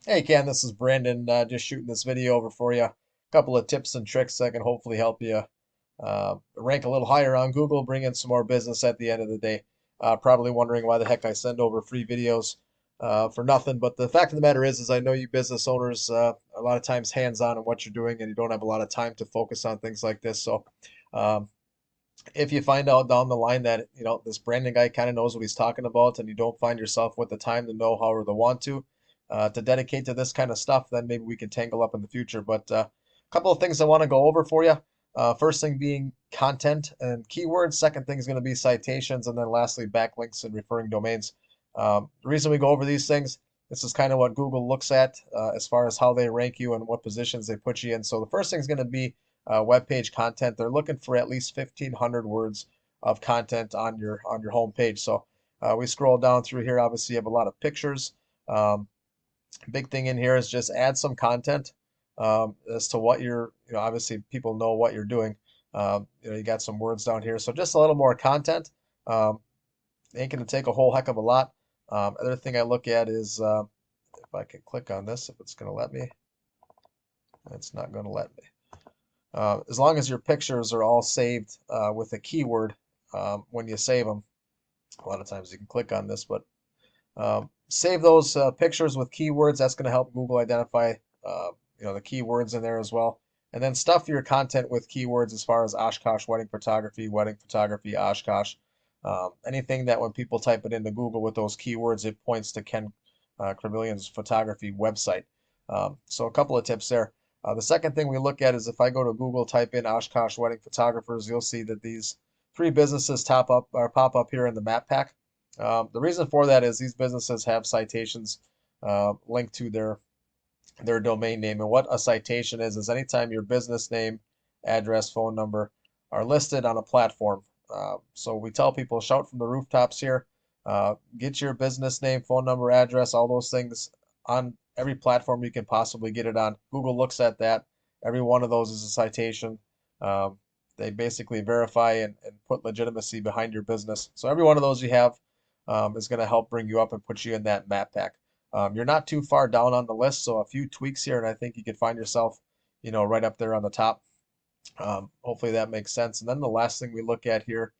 Hey Ken, this is Brandon. Just shooting this video over for you. A couple of tips and tricks that can hopefully help you rank a little higher on Google, bring in some more business at the end of the day. Probably wondering why the heck I send over free videos for nothing. But the fact of the matter is I know you business owners a lot of times hands-on in what you're doing, and you don't have a lot of time to focus on things like this. So um, if you find out down the line that this Brandon guy kind of knows what he's talking about, and you don't find yourself with the time, the know-how, or the want to dedicate to this kind of stuff, then maybe we can tangle up in the future. But a couple of things I want to go over for you. First thing being content and keywords. Second thing is going to be citations, and then lastly backlinks and referring domains. The reason we go over these things, this is kind of what Google looks at as far as how they rank you and what positions they put you in. So the first thing is going to be web page content. They're looking for at least 1,500 words of content on your home page. So we scroll down through here. Obviously, you have a lot of pictures. Um, Big thing in here is just add some content as to what you're. Obviously, people know what you're doing. You got some words down here, so just a little more content. Um, Ain't gonna take a whole heck of a lot. Other thing I look at is if I can click on this, if it's gonna let me. It's not gonna let me. As long as your pictures are all saved with a keyword when you save them, a lot of times you can click on this, but save those pictures with keywords. That's going to help Google identify the keywords in there as well. And then stuff your content with keywords as far as Oshkosh wedding photography, Oshkosh. Anything that when people type it into Google with those keywords, it points to Ken Cravillion's photography website. So a couple of tips there. The second thing we look at is if I go to Google, type in Oshkosh wedding photographers, you'll see that these three businesses top up or pop up here in the map pack. The reason for that is these businesses have citations linked to their domain name. And what a citation is anytime your business name, address, phone number are listed on a platform. So we tell people shout from the rooftops here, get your business name, phone number, address, all those things on every platform you can possibly get it on. Google looks at that. Every one of those is a citation. Um, they basically verify and put legitimacy behind your business. So every one of those you have is going to help bring you up and put you in that map pack. You're not too far down on the list, so a few tweaks here, and I think you could find yourself, right up there on the top. Hopefully that makes sense. And then the last thing we look at here,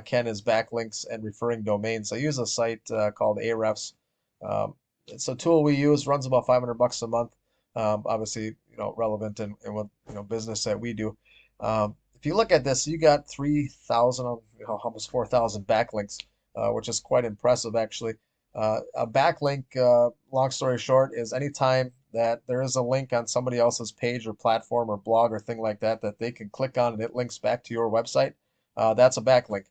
Ken, is backlinks and referring domains. I use a site called Ahrefs. Um, it's a tool we use, runs about 500 bucks a month. Obviously, relevant in what business that we do. If you look at this, you got 3,000, almost 4,000 backlinks, which is quite impressive actually. A backlink, long story short, is anytime that there is a link on somebody else's page or platform or blog or thing like that that they can click on and it links back to your website. That's a backlink.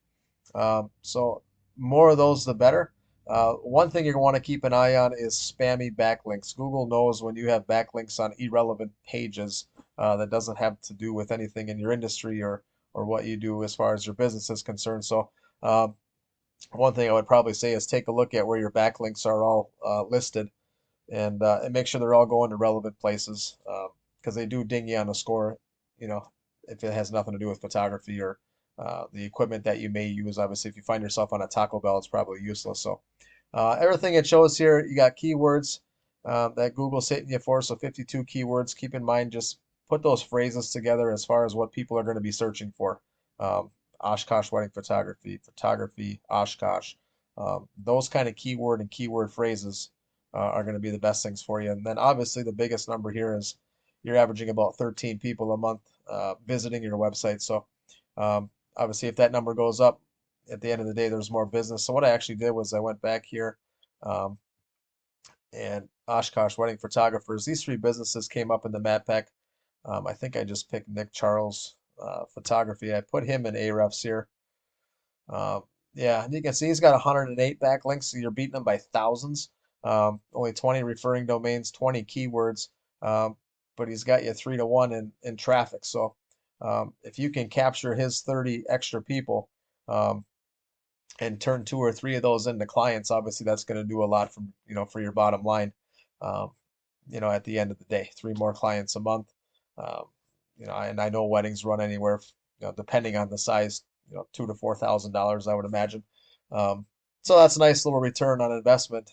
So more of those, the better. One thing you're going to want to keep an eye on is spammy backlinks. Google knows when you have backlinks on irrelevant pages that doesn't have to do with anything in your industry or what you do as far as your business is concerned. So um, one thing I would probably say is take a look at where your backlinks are all listed and make sure they're all going to relevant places because they do ding you on a score, you know, if it has nothing to do with photography or the equipment that you may use. Obviously, if you find yourself on a Taco Bell, it's probably useless. So everything it shows here, you got keywords that Google's hitting you for. So 52 keywords. Keep in mind, just put those phrases together as far as what people are going to be searching for. Um, Oshkosh wedding photography, photography, Oshkosh. Those kind of keyword and keyword phrases are going to be the best things for you. And then obviously the biggest number here is you're averaging about 13 people a month visiting your website. So obviously if that number goes up, at the end of the day, there's more business. So what I actually did was I went back here um, and Oshkosh Wedding Photographers. These three businesses came up in the map pack. I think I just picked Nick Charles Photography. I put him in Ahrefs here. Um, yeah, and you can see he's got 108 backlinks, so you're beating him by thousands. Only 20 referring domains, 20 keywords, but he's got you 3 to 1 in traffic. So if you can capture his 30 extra people um, and turn two or three of those into clients, obviously that's going to do a lot from for your bottom line. Um, at the end of the day, three more clients a month. Um, and I know weddings run anywhere, depending on the size, $2,000 to $4,000, I would imagine. So that's a nice little return on investment,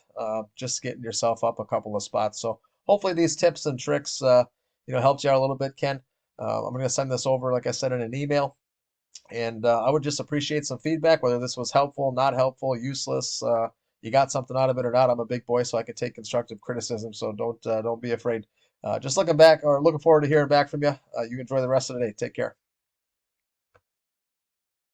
just getting yourself up a couple of spots. So hopefully these tips and tricks, helped you out a little bit, Ken. I'm going to send this over, like I said, in an email. And I would just appreciate some feedback, whether this was helpful, not helpful, useless. You got something out of it or not. I'm a big boy, so I can take constructive criticism. So don't be afraid. Just looking forward to hearing back from you. You enjoy the rest of the day. Take care.